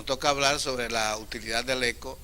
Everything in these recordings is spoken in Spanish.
toca hablar sobre la utilidad del eco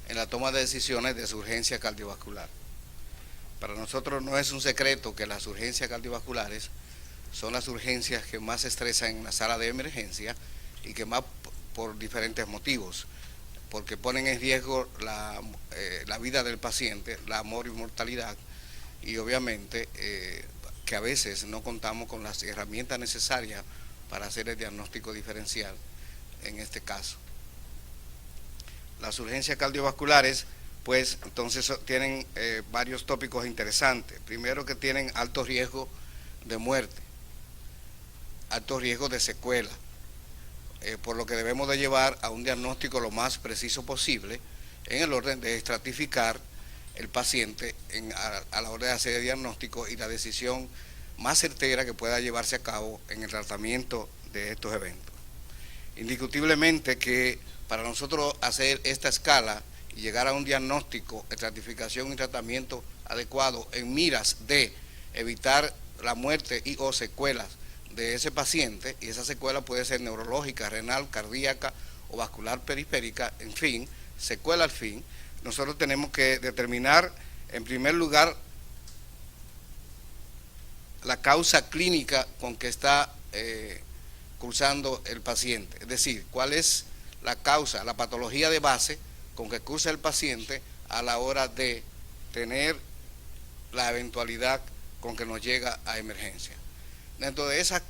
en la toma de decisiones de su urgencia cardiovascular. Para nosotros no es un secreto que las urgencias cardiovasculares son las urgencias que más se estresan en la sala de emergencia y que más por diferentes motivos, porque ponen en riesgo la vida del paciente, la mortalidad, y obviamente que a veces no contamos con las herramientas necesarias para hacer el diagnóstico diferencial en este caso. Las urgencias cardiovasculares, pues entonces tienen varios tópicos interesantes. Primero, que tienen alto riesgo de muerte, alto riesgo de secuela, por lo que debemos de llevar a un diagnóstico lo más preciso posible en el orden de estratificar el paciente a la hora de hacer el diagnóstico y la decisión más certera que pueda llevarse a cabo en el tratamiento de estos eventos. Indiscutiblemente que para nosotros hacer esta escala y llegar a un diagnóstico, estratificación y tratamiento adecuado en miras de evitar la muerte y o secuelas de ese paciente, y esa secuela puede ser neurológica, renal, cardíaca o vascular periférica, en fin, secuela al fin, nosotros tenemos que determinar en primer lugar la causa clínica con que está cursando el paciente, es decir, cuál es la causa, la patología de base con que cursa el paciente a la hora de tener la eventualidad con que nos llega a emergencia. Dentro de esas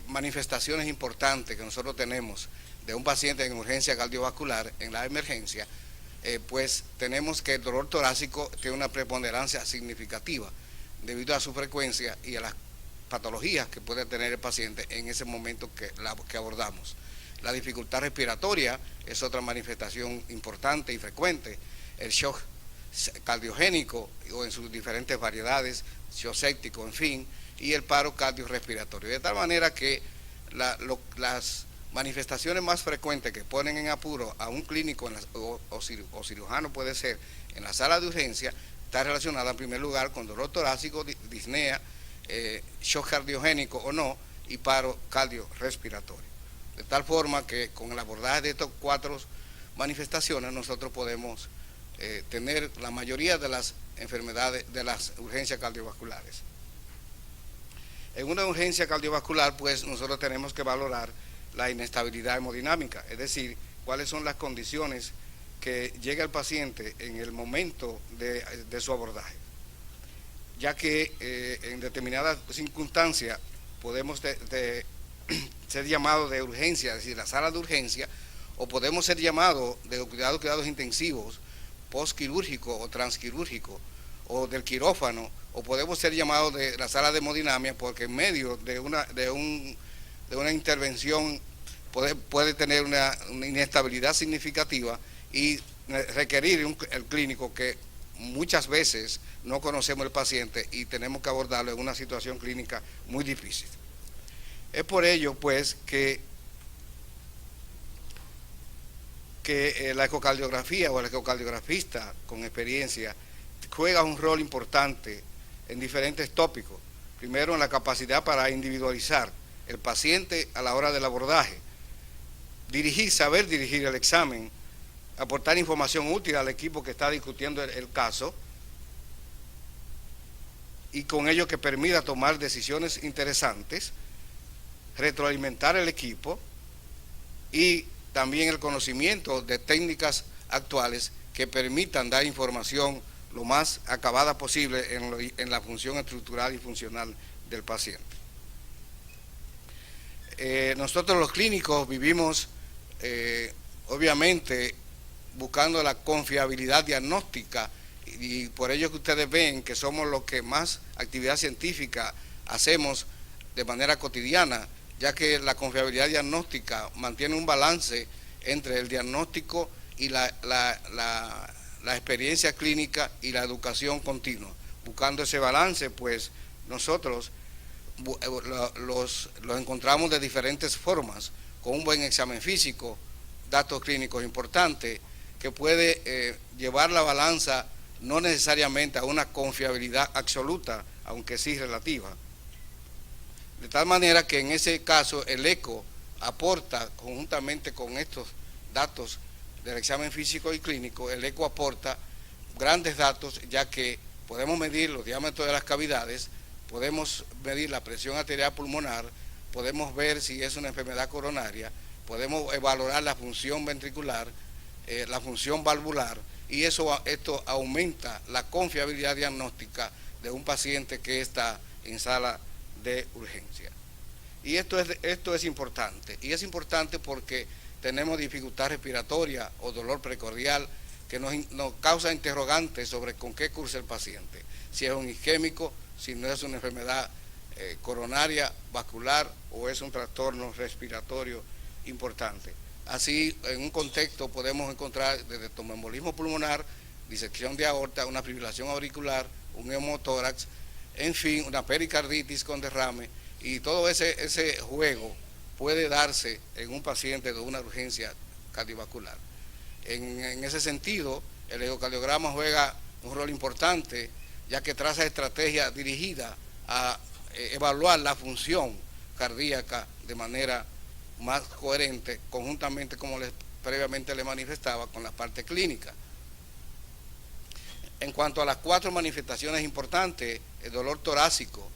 manifestaciones importantes que nosotros tenemos de un paciente en urgencia cardiovascular en la emergencia, pues tenemos que el dolor torácico tiene una preponderancia significativa debido a su frecuencia y a las patologías que puede tener el paciente en ese momento que abordamos. La dificultad respiratoria es otra manifestación importante y frecuente. El shock cardiogénico o en sus diferentes variedades, shock séptico, en fin, y el paro cardiorrespiratorio. De tal manera que las manifestaciones más frecuentes que ponen en apuro a un clínico o cirujano puede ser en la sala de urgencia, está relacionada en primer lugar con dolor torácico, disnea, shock cardiogénico o no, y paro cardiorrespiratorio. De tal forma que con el abordaje de estas cuatro manifestaciones nosotros podemos tener la mayoría de las enfermedades, de las urgencias cardiovasculares. En una urgencia cardiovascular, pues nosotros tenemos que valorar la inestabilidad hemodinámica, es decir, cuáles son las condiciones que llega el paciente en el momento de su abordaje, ya que en determinadas circunstancias podemos ser llamados de urgencia, es decir, la sala de urgencia, o podemos ser llamados de cuidados intensivos, postquirúrgico o transquirúrgico, o del quirófano, o podemos ser llamados de la sala de hemodinamia, porque en medio de una intervención puede tener una inestabilidad significativa y requerir el clínico que muchas veces no conocemos el paciente y tenemos que abordarlo en una situación clínica muy difícil. Es por ello, pues, que la ecocardiografía o el ecocardiografista con experiencia juega un rol importante en diferentes tópicos. Primero, en la capacidad para individualizar el paciente a la hora del abordaje, saber dirigir el examen, aportar información útil al equipo que está discutiendo el caso y con ello que permita tomar decisiones interesantes, retroalimentar el equipo y también el conocimiento de técnicas actuales que permitan dar información lo más acabada posible en la función estructural y funcional del paciente. Nosotros los clínicos vivimos obviamente buscando la confiabilidad diagnóstica y por ello que ustedes ven que somos los que más actividad científica hacemos de manera cotidiana, ya que la confiabilidad diagnóstica mantiene un balance entre el diagnóstico y la experiencia clínica y la educación continua. Buscando ese balance, pues nosotros los encontramos de diferentes formas, con un buen examen físico, datos clínicos importantes, que puede llevar la balanza no necesariamente a una confiabilidad absoluta, aunque sí relativa. De tal manera que en ese caso el ECO aporta, conjuntamente con estos datos del examen físico y clínico, el ECO aporta grandes datos, ya que podemos medir los diámetros de las cavidades, podemos medir la presión arterial pulmonar, podemos ver si es una enfermedad coronaria, podemos valorar la función ventricular, la función valvular, y esto aumenta la confiabilidad diagnóstica de un paciente que está en sala de urgencia. Y esto es importante, y es importante porque tenemos dificultad respiratoria o dolor precordial que nos causa interrogantes sobre con qué cursa el paciente, si es un isquémico, si no es una enfermedad coronaria, vascular o es un trastorno respiratorio importante. Así, en un contexto podemos encontrar desde tromboembolismo pulmonar, disección de aorta, una fibrilación auricular, un hemotórax, en fin, una pericarditis con derrame, y todo ese juego puede darse en un paciente de una urgencia cardiovascular. En ese sentido, el ecocardiograma juega un rol importante, ya que traza estrategias dirigidas a evaluar la función cardíaca de manera más coherente, conjuntamente, como previamente le manifestaba, con la parte clínica. En cuanto a las 4 manifestaciones importantes, el dolor torácico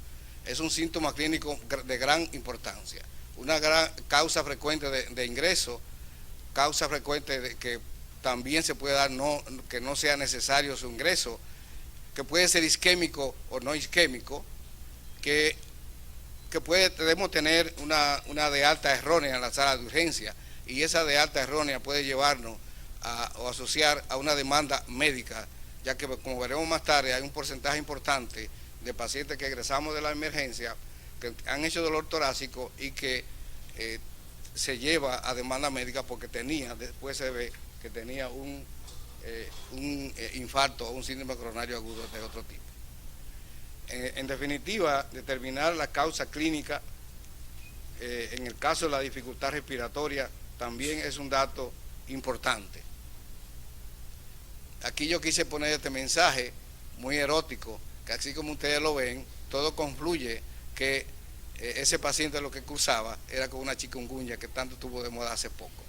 es un síntoma clínico de gran importancia. Una gran causa frecuente de ingreso, causa frecuente de que también se puede dar que no sea necesario su ingreso, que puede ser isquémico o no isquémico, que podemos tener una de alta errónea en la sala de urgencia, y esa de alta errónea puede llevarnos o asociar a una demanda médica, ya que, como veremos más tarde, hay un porcentaje importante de pacientes que egresamos de la emergencia que han hecho dolor torácico y que se lleva a demanda médica porque después se ve que tenía un infarto o un síndrome coronario agudo de otro tipo. En definitiva, determinar la causa clínica en el caso de la dificultad respiratoria también es un dato importante. Aquí yo quise poner este mensaje muy erótico, que así como ustedes lo ven, todo confluye que ese paciente lo que cursaba era con una chikungunya que tanto tuvo de moda hace poco.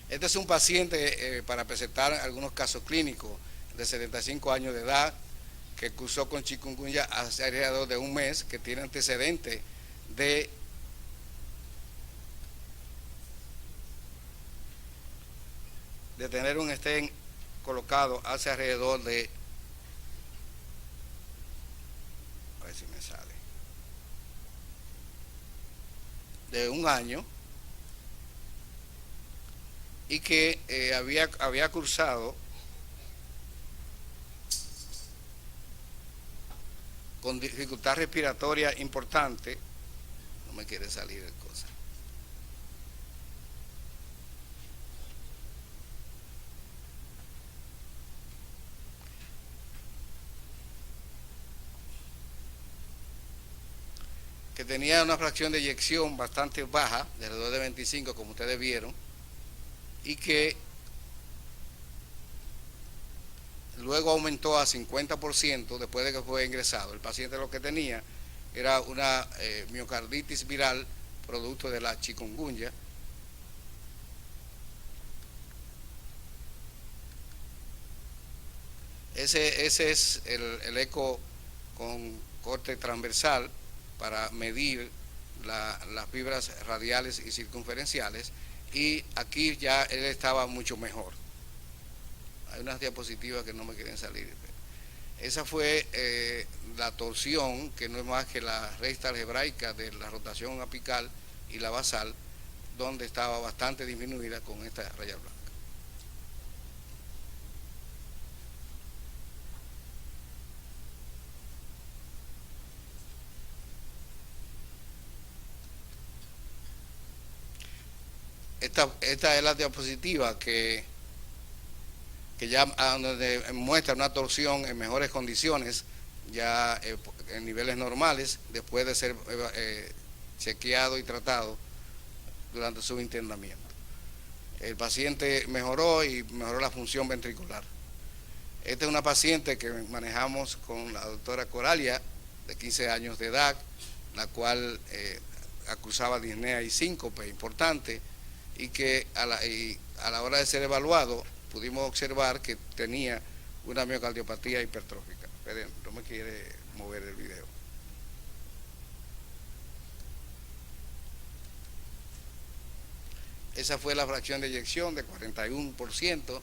Este es un paciente, para presentar algunos casos clínicos, de 75 años de edad, que cursó con chikungunya hace alrededor de un mes, que tiene antecedentes de tener un stent colocado hace alrededor de, a ver si me sale, de un año, y que había cursado con dificultad respiratoria importante. No me quiere salir el cosa. Que tenía una fracción de eyección bastante baja, de alrededor de 25, como ustedes vieron, y que luego aumentó a 50% después de que fue ingresado. El paciente lo que tenía era una miocarditis viral producto de la chikungunya. Ese es el eco con corte transversal para medir las fibras radiales y circunferenciales, y aquí ya él estaba mucho mejor. Hay unas diapositivas que no me quieren salir. Esa fue la torsión, que no es más que la recta algebraica de la rotación apical y la basal, donde estaba bastante disminuida con esta raya blanca. Esta es la diapositiva que ya donde muestra una torsión en mejores condiciones, ya en niveles normales, después de ser chequeado y tratado durante su internamiento. El paciente mejoró y mejoró la función ventricular. Esta es una paciente que manejamos con la doctora Coralia de 15 años de edad, la cual acusaba disnea y síncope importante, y que a la hora de ser evaluado pudimos observar que tenía una miocardiopatía hipertrófica. Esperen, no me quiere mover el video. Esa fue la fracción de eyección de 41%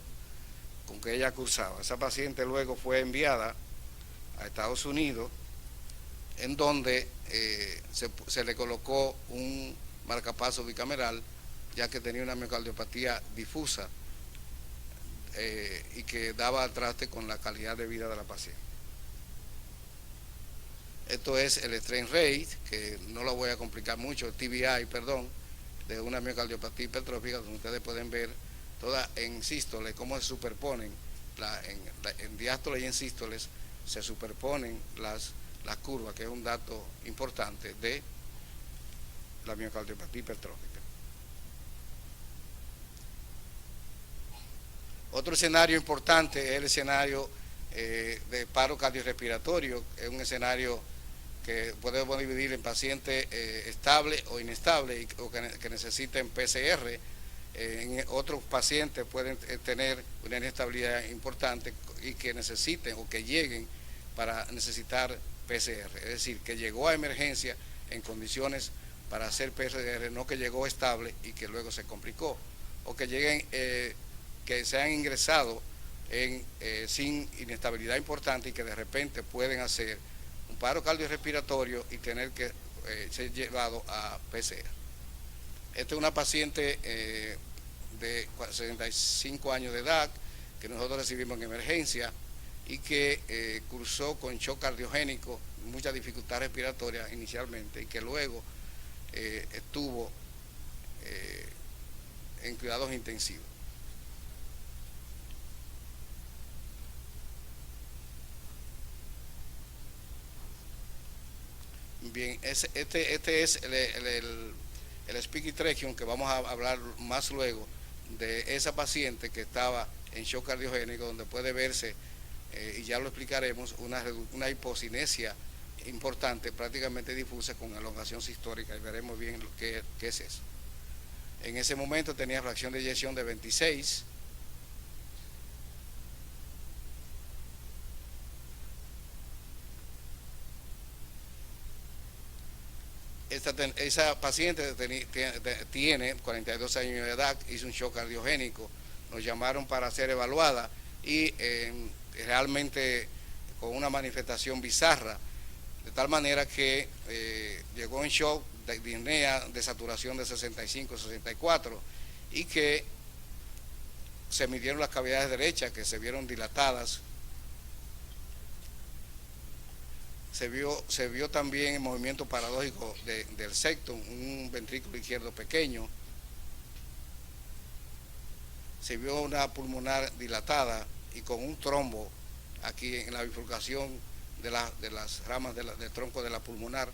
con que ella cursaba. Esa paciente luego fue enviada a Estados Unidos, en donde se le colocó un marcapaso bicameral, ya que tenía una miocardiopatía difusa y que daba al traste con la calidad de vida de la paciente. Esto es el strain rate, que no lo voy a complicar mucho, TBI, perdón, de una miocardiopatía hipertrófica, donde ustedes pueden ver toda en sístole cómo se superponen, en diástole y en sístoles se superponen las curvas, que es un dato importante de la miocardiopatía hipertrófica. Otro escenario importante es el escenario de paro cardiorrespiratorio. Es un escenario que podemos dividir en pacientes estables o inestables o que necesiten PCR. En otros pacientes pueden tener una inestabilidad importante y que necesiten o que lleguen para necesitar PCR. Es decir, que llegó a emergencia en condiciones para hacer PCR, no que llegó estable y que luego se complicó, o que lleguen, que se han ingresado sin inestabilidad importante y que de repente pueden hacer un paro cardiorrespiratorio y tener que ser llevado a PCR. Esta es una paciente de 65 años de edad que nosotros recibimos en emergencia y que cursó con shock cardiogénico, mucha dificultad respiratoria inicialmente, y que luego estuvo en cuidados intensivos. Bien, este es el speaking traction, que vamos a hablar más luego de esa paciente que estaba en shock cardiogénico, donde puede verse, y ya lo explicaremos, una hipocinesia importante, prácticamente difusa, con elongación sistólica, y veremos bien qué es eso. En ese momento tenía fracción de eyección de 26. Esa paciente tiene 42 años de edad, hizo un shock cardiogénico, nos llamaron para ser evaluada y realmente con una manifestación bizarra, de tal manera que llegó en shock de disnea de saturación de 65-64 y que se midieron las cavidades derechas, que se vieron dilatadas. Se vio también el movimiento paradójico del septum, un ventrículo izquierdo pequeño. Se vio una pulmonar dilatada y con un trombo aquí en la bifurcación de las ramas del tronco de la pulmonar.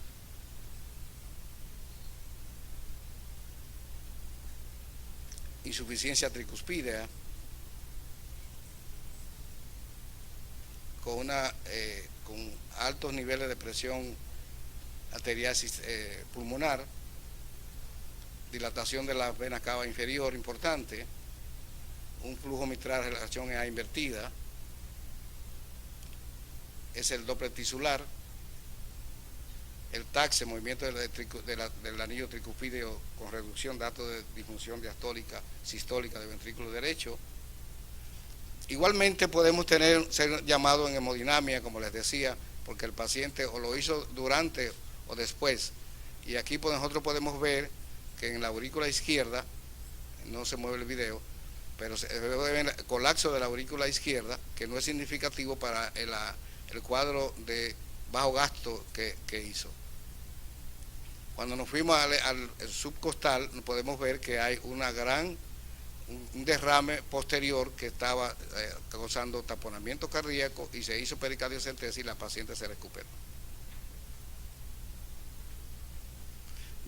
Insuficiencia tricuspidea con altos niveles de presión arterial pulmonar, dilatación de la vena cava inferior importante, un flujo mitral de relación EA invertida, es el Doppler tisular, el taxe, movimiento del anillo tricuspideo con reducción, datos de disfunción diastólica, sistólica del ventrículo derecho. Igualmente podemos ser llamados en hemodinamia, como les decía, porque el paciente o lo hizo durante o después. Y aquí nosotros podemos ver que en la aurícula izquierda, no se mueve el video, pero se ve el colapso de la aurícula izquierda, que no es significativo para el cuadro de bajo gasto que hizo. Cuando nos fuimos al subcostal, podemos ver que hay un derrame posterior que estaba causando taponamiento cardíaco, y se hizo pericardiocentesis y la paciente se recuperó.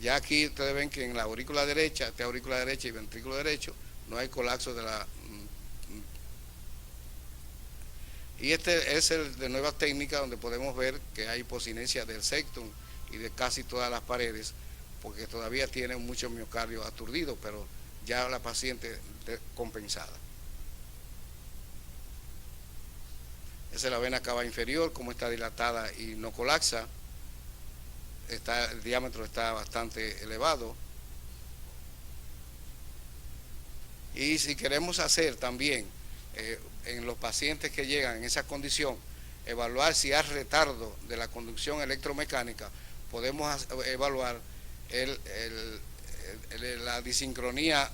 Ya aquí ustedes ven que en la aurícula derecha, aurícula derecha y ventrículo derecho, no hay colapso Y este es el de nueva técnica donde podemos ver que hay hiposinesia del septum y de casi todas las paredes, porque todavía tiene mucho miocardio aturdido, pero ya la paciente compensada. Esa es la vena cava inferior, como está dilatada y no colapsa. El diámetro está bastante elevado. Y si queremos hacer también en los pacientes que llegan en esa condición, evaluar si hay retardo de la conducción electromecánica, podemos evaluar la disincronía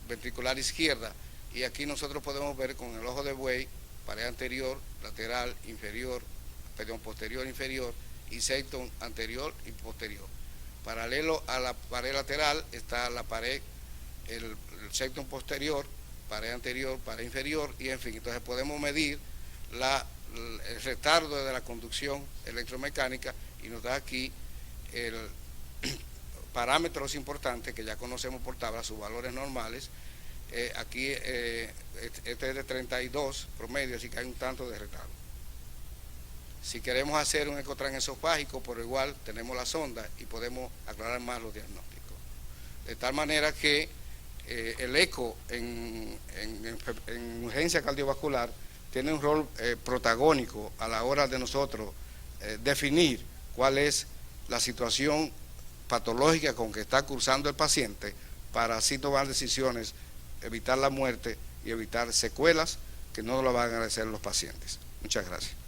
ventricular izquierda, y aquí nosotros podemos ver con el ojo de buey, pared anterior, lateral, inferior, posterior, inferior, y septum anterior y posterior. Paralelo a la pared lateral está la pared, el septum posterior, pared anterior, pared inferior, y en fin, entonces podemos medir el retardo de la conducción electromecánica, y nos da aquí parámetros importantes que ya conocemos por tabla, sus valores normales. Aquí este es de 32 promedio, así que hay un tanto de retardo. Si queremos hacer un ecotransesofágico, por igual tenemos la sonda y podemos aclarar más los diagnósticos. De tal manera que el eco en urgencia cardiovascular tiene un rol protagónico a la hora de nosotros definir cuál es la situación patológica con que está cursando el paciente, para así tomar decisiones, evitar la muerte y evitar secuelas que no lo van a agradecer los pacientes. Muchas gracias.